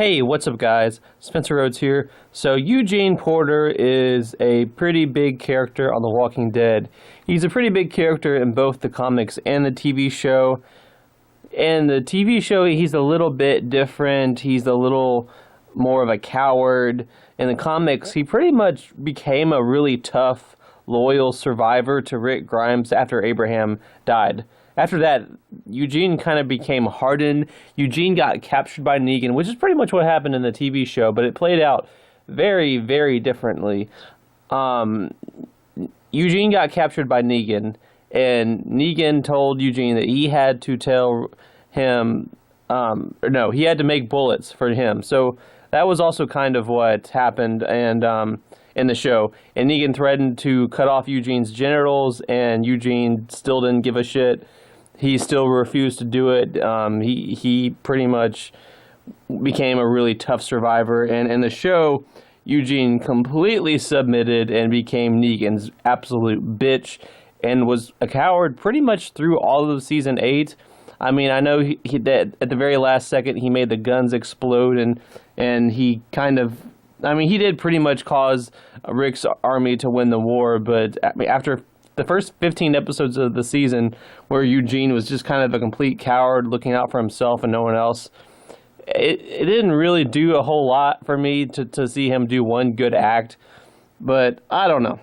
Hey, what's up guys? Spencer Rhodes here. So Eugene Porter is a pretty big character on The Walking Dead. He's a pretty big character in both the comics and the TV show. In the TV show, he's a little bit different. He's a little more of a coward. In the comics, he pretty much became a really tough, loyal survivor to Rick Grimes after Abraham died. After that, Eugene kind of became hardened. Eugene got captured by Negan, which is pretty much what happened in the TV show, but it played out very, very differently. Eugene got captured by Negan, and Negan told Eugene that he had to tell him, he had to make bullets for him. So that was also kind of what happened in the show. And Negan threatened to cut off Eugene's genitals, and Eugene still didn't give a shit. He still refused to do it. He pretty much became a really tough survivor. And in the show, Eugene completely submitted and became Negan's absolute bitch and was a coward pretty much through all of season 8. I mean, I know that at the very last second he made the guns explode, and he kind of, he did pretty much cause Rick's army to win the war, but after the first 15 episodes of the season, where Eugene was just kind of a complete coward looking out for himself and no one else, it didn't really do a whole lot for me to see him do one good act. But I don't know.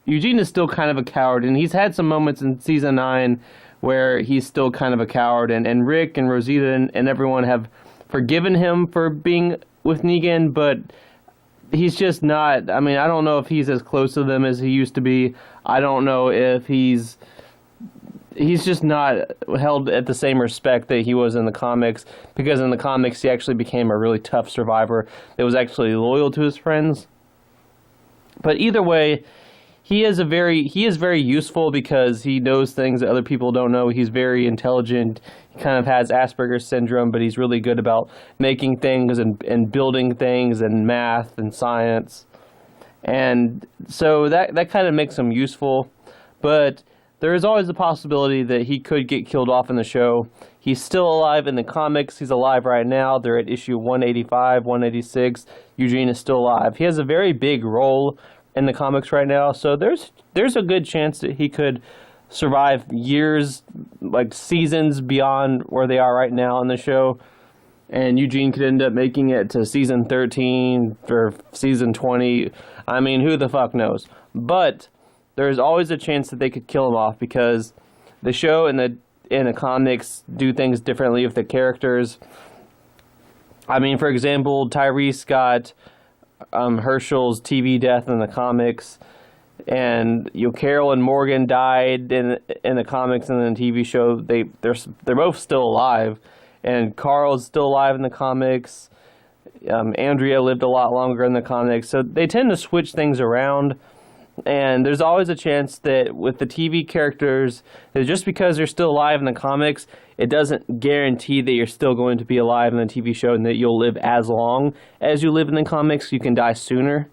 Eugene is still kind of a coward, and he's had some moments in season 9 where he's still kind of a coward, and Rick and Rosita and everyone have forgiven him for being with Negan, but he's just not, I don't know if he's as close to them as he used to be. I don't know if he's just not held at the same respect that he was in the comics, because in the comics he actually became a really tough survivor that was actually loyal to his friends. But either way, he is very useful because he knows things that other people don't know. He's very intelligent. He kind of has Asperger's syndrome, but he's really good about making things and building things and math and science. And so that kind of makes him useful. But there is always the possibility that he could get killed off in the show. He's still alive in the comics. He's alive right now. They're at issue 185, 186. Eugene is still alive. He has a very big role in the comics right now, so there's a good chance that he could survive years, like seasons beyond where they are right now in the show, and Eugene could end up making it to season 13 or season 20. Who the fuck knows? But there's always a chance that they could kill him off, because the show and the comics do things differently with the characters. For example, Tyrese got Herschel's TV death in the comics, and Carol and Morgan died in the comics, and in the TV show they're both still alive, and Carl's still alive in the comics. Andrea lived a lot longer in the comics, so they tend to switch things around. And there's always a chance that with the TV characters, that just because they're still alive in the comics, it doesn't guarantee that you're still going to be alive in the TV show and that you'll live as long as you live in the comics. You can die sooner.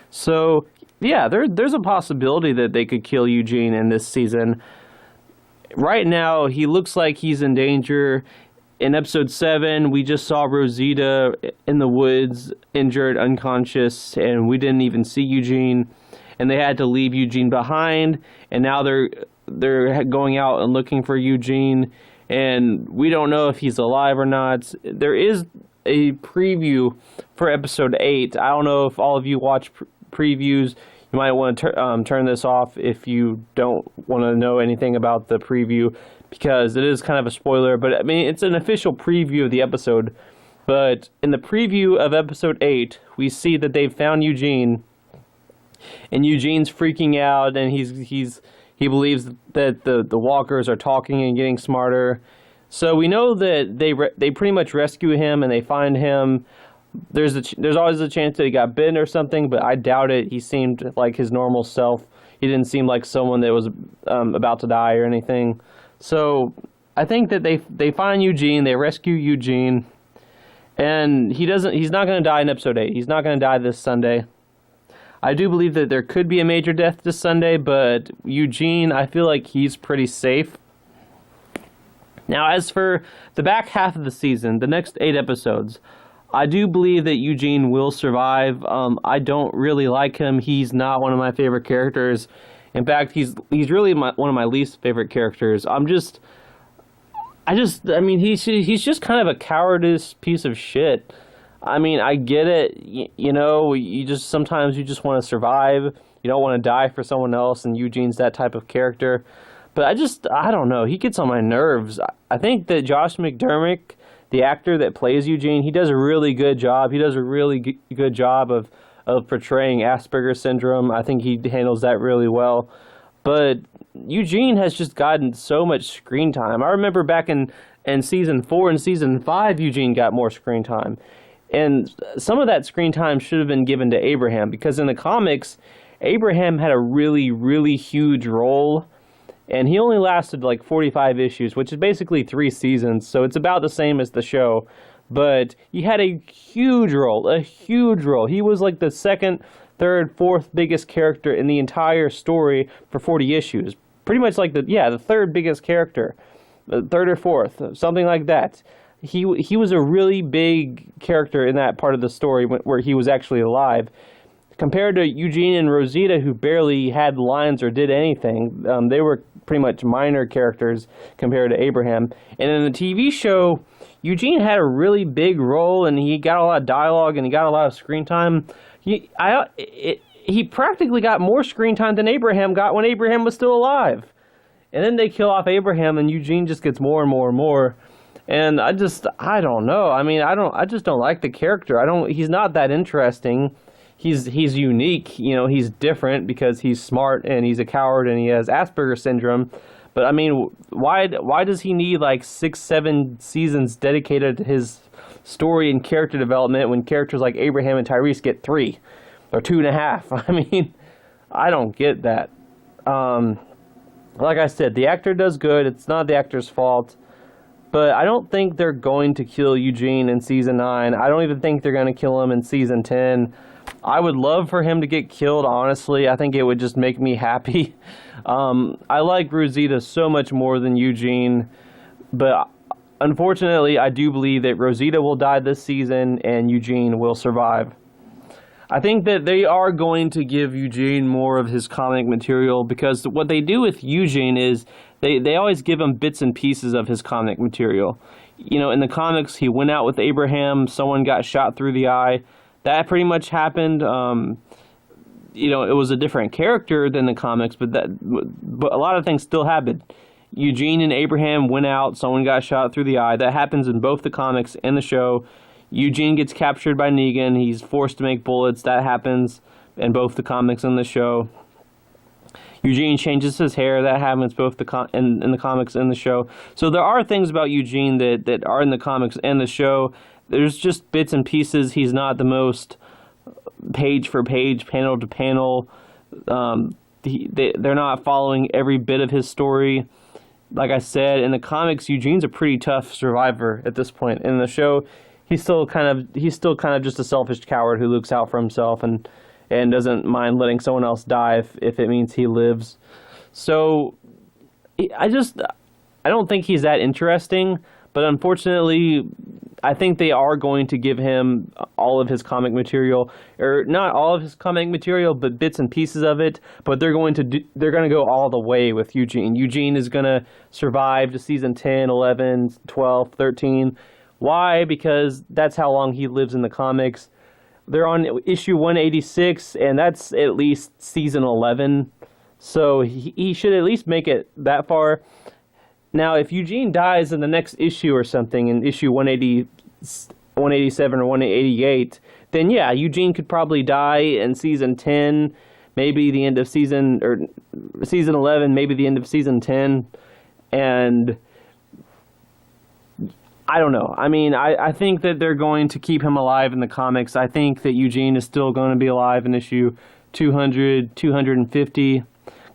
So, yeah, there's a possibility that they could kill Eugene in this season. Right now, he looks like he's in danger. In episode 7, we just saw Rosita in the woods, injured, unconscious, and we didn't even see Eugene. And they had to leave Eugene behind, and now they're going out and looking for Eugene, and we don't know if he's alive or not. There is a preview for episode 8. I don't know if all of you watch previews. You might want to turn this off if you don't want to know anything about the preview, because it is kind of a spoiler, but it's an official preview of the episode. But in the preview of episode 8, we see that they've found Eugene. And Eugene's freaking out, and he believes that the walkers are talking and getting smarter. So we know that they pretty much rescue him and they find him. There's always a chance that he got bitten or something, but I doubt it. He seemed like his normal self. He didn't seem like someone that was about to die or anything. So I think that they find Eugene, they rescue Eugene, and he's not going to die in episode 8. He's not going to die this Sunday. I do believe that there could be a major death this Sunday, but Eugene, I feel like he's pretty safe. Now, as for the back half of the season, the next 8 episodes, I do believe that Eugene will survive. I don't really like him. He's not one of my favorite characters. In fact, he's really one of my least favorite characters. I mean, he's just kind of a cowardice piece of shit. I mean, I get it. You know, sometimes you just want to survive. You don't want to die for someone else, and Eugene's that type of character. But I don't know. He gets on my nerves. I think that Josh McDermott, the actor that plays Eugene, he does a really good job. He does a really good job of portraying Asperger's syndrome. I think he handles that really well. But Eugene has just gotten so much screen time. I remember back in season 4 and season 5, Eugene got more screen time. And some of that screen time should have been given to Abraham, because in the comics, Abraham had a really, really huge role, and he only lasted like 45 issues, which is basically 3 seasons, so it's about the same as the show. But he had a huge role, a huge role. He was like the second, third, fourth biggest character in the entire story for 40 issues. Pretty much like the third biggest character, third or fourth, something like that. He was a really big character in that part of the story where he was actually alive. Compared to Eugene and Rosita, who barely had lines or did anything, they were pretty much minor characters compared to Abraham. And in the TV show, Eugene had a really big role, and he got a lot of dialogue, and he got a lot of screen time. He practically got more screen time than Abraham got when Abraham was still alive. And then they kill off Abraham, and Eugene just gets more and more and more. And I don't know. I mean, I just don't like the character. He's not that interesting. He's unique, you know, he's different because he's smart and he's a coward and he has Asperger's syndrome. But I mean, why does he need like 6-7 seasons dedicated to his story and character development when characters like Abraham and Tyrese get 3 or 2.5? I mean, I don't get that. Like I said, the actor does good. It's not the actor's fault. But I don't think they're going to kill Eugene in season 9. I don't even think they're going to kill him in season 10. I would love for him to get killed, honestly. I think it would just make me happy. I like Rosita so much more than Eugene. But unfortunately, I do believe that Rosita will die this season and Eugene will survive. I think that they are going to give Eugene more of his comic material, because what they do with Eugene is they always give him bits and pieces of his comic material. You know, in the comics, he went out with Abraham, someone got shot through the eye. That pretty much happened. You know, it was a different character than the comics, but a lot of things still happened. Eugene and Abraham went out, someone got shot through the eye. That happens in both the comics and the show. Eugene gets captured by Negan. He's forced to make bullets. That happens in both the comics and the show. Eugene changes his hair. That happens both in the comics and the show. So there are things about Eugene that are in the comics and the show. There's just bits and pieces. He's not the most page for page, panel to panel. They're not following every bit of his story. Like I said, in the comics, Eugene's a pretty tough survivor at this point. In the show, he's still kind of just a selfish coward who looks out for himself and doesn't mind letting someone else die if it means he lives. So I don't think he's that interesting, but unfortunately, I think they are going to give him all of his comic material, or not all of his comic material, but bits and pieces of it. But they're going to go all the way with Eugene. Eugene is going to survive to season 10, 11, 12, 13. Why? Because that's how long he lives in the comics. They're on issue 186, and that's at least season 11. So he should at least make it that far. Now, if Eugene dies in the next issue or something, in issue 187 or 188, then yeah, Eugene could probably die in season 10, maybe the end of season 11, maybe the end of season 10, and I don't know. I mean, I think that they're going to keep him alive in the comics. I think that Eugene is still going to be alive in issue 200, 250.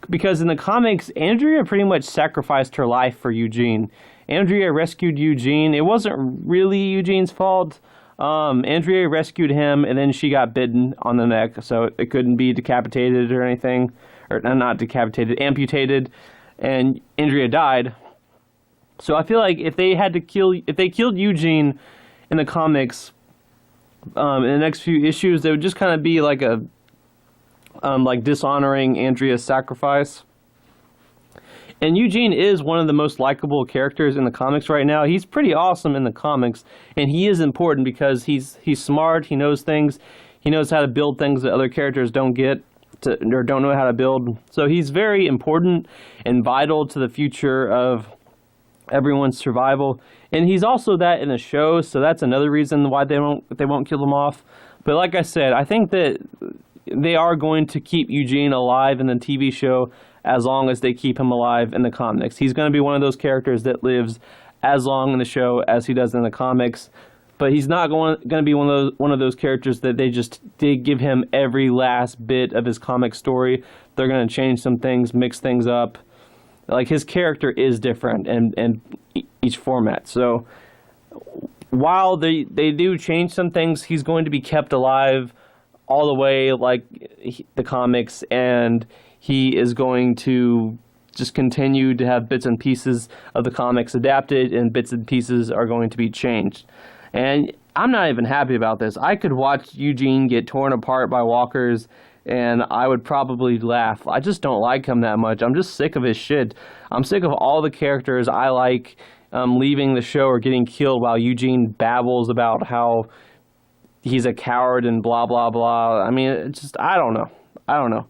Because in the comics, Andrea pretty much sacrificed her life for Eugene. Andrea rescued Eugene. It wasn't really Eugene's fault. Andrea rescued him, and then she got bitten on the neck, so it couldn't be decapitated or anything. Or not decapitated, amputated. And Andrea died. So I feel like if they killed Eugene in the comics, In the next few issues, they would just kind of be like a like dishonoring Andrea's sacrifice. And Eugene is one of the most likable characters in the comics right now. He's pretty awesome in the comics, and he is important because he's smart, he knows things, he knows how to build things that other characters don't get to, or don't know how to build. So he's very important and vital to the future of everyone's survival. And he's also that in the show, so that's another reason why they won't kill him off. But like I said, I think that they are going to keep Eugene alive in the TV show as long as they keep him alive in the comics. He's going to be one of those characters that lives as long in the show as he does in the comics, but he's not going to be one of those characters that they give him every last bit of his comic story. They're going to change some things, mix things up. Like, his character is different in each format. So while they do change some things, he's going to be kept alive all the way like the comics, and he is going to just continue to have bits and pieces of the comics adapted, and bits and pieces are going to be changed. And I'm not even happy about this. I could watch Eugene get torn apart by walkers, and I would probably laugh. I just don't like him that much. I'm just sick of his shit. I'm sick of all the characters I like leaving the show or getting killed while Eugene babbles about how he's a coward and blah, blah, blah. I mean, it's just, I don't know.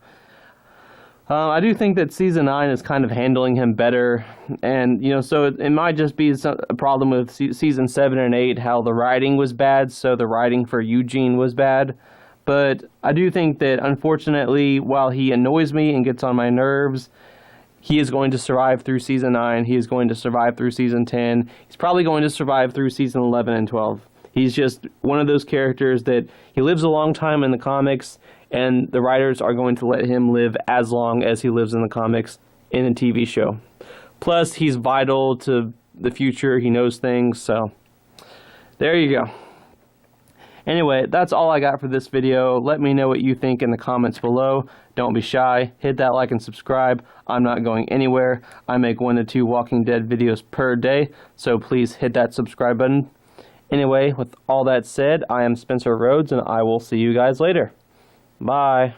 I do think that Season 9 is kind of handling him better, and, so it might just be a problem with Season 7 and 8, how the writing was bad, so the writing for Eugene was bad. But I do think that, unfortunately, while he annoys me and gets on my nerves, he is going to survive through Season 9, he is going to survive through Season 10, he's probably going to survive through Season 11 and 12. He's just one of those characters that he lives a long time in the comics, and the writers are going to let him live as long as he lives in the comics in a TV show. Plus, he's vital to the future. He knows things, so there you go. Anyway, that's all I got for this video. Let me know what you think in the comments below. Don't be shy. Hit that like and subscribe. I'm not going anywhere. I make 1 to 2 Walking Dead videos per day, so please hit that subscribe button. Anyway, with all that said, I am Spencer Rhodes, and I will see you guys later. Bye.